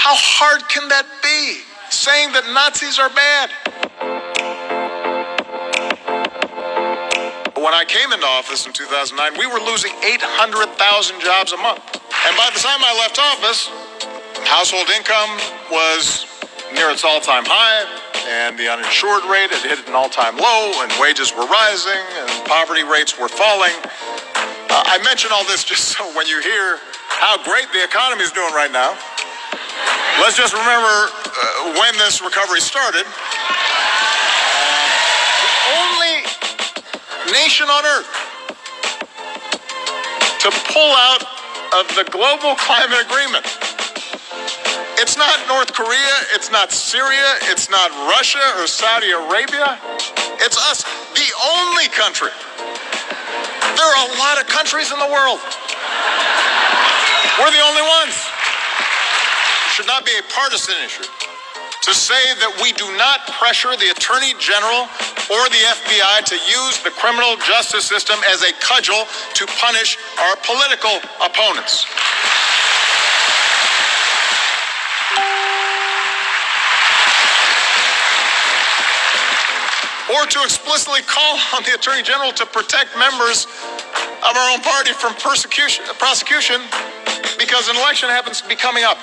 How hard can that be? Saying that Nazis are bad. When I came into office in 2009, we were losing 800,000 jobs a month. And by the time I left office, household income was near its all-time high, and the uninsured rate had hit an all-time low, and wages were rising, and poverty rates were falling. I mention all this just so when you hear how great the economy is doing right now, let's just remember when this recovery started. The only nation on earth to pull out of the global climate agreement. It's not North Korea, it's not Syria, it's not Russia or Saudi Arabia. It's us, the only country. There are a lot of countries in the world. We're the only ones. It should not be a partisan issue to say that we do not pressure the Attorney General or the FBI to use the criminal justice system as a cudgel to punish our political opponents. Or to explicitly call on the Attorney General to protect members of our own party from prosecution because an election happens to be coming up.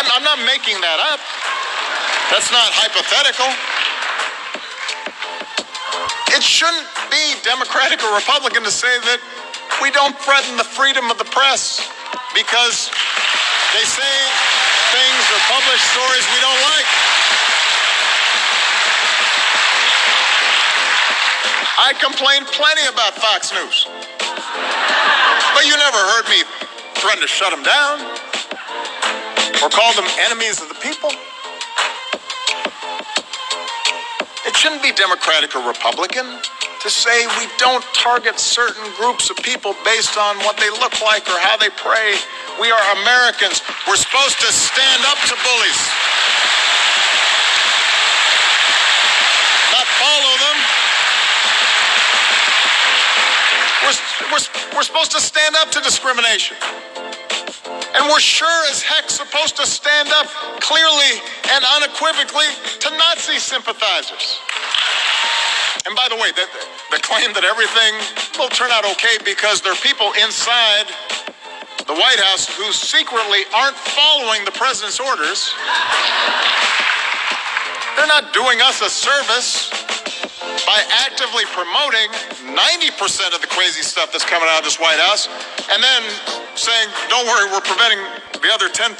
I'm not making that up. That's not hypothetical. It shouldn't be Democratic or Republican to say that we don't threaten the freedom of the press because they say things or publish stories we don't like. I complained plenty about Fox News, but you never heard me threaten to shut them down or call them enemies of the people. It shouldn't be Democratic or Republican to say we don't target certain groups of people based on what they look like or how they pray. We are Americans. We're supposed to stand up to bullies, not follow them. We're supposed to stand up to discrimination. And we're sure as heck supposed to stand up clearly and unequivocally to Nazi sympathizers. And by the way, the claim that everything will turn out okay because there are people inside the White House who secretly aren't following the president's orders, they're not doing us a service by actively promoting 90% of the crazy stuff that's coming out of this White House and then saying, don't worry, we're preventing the other 10%.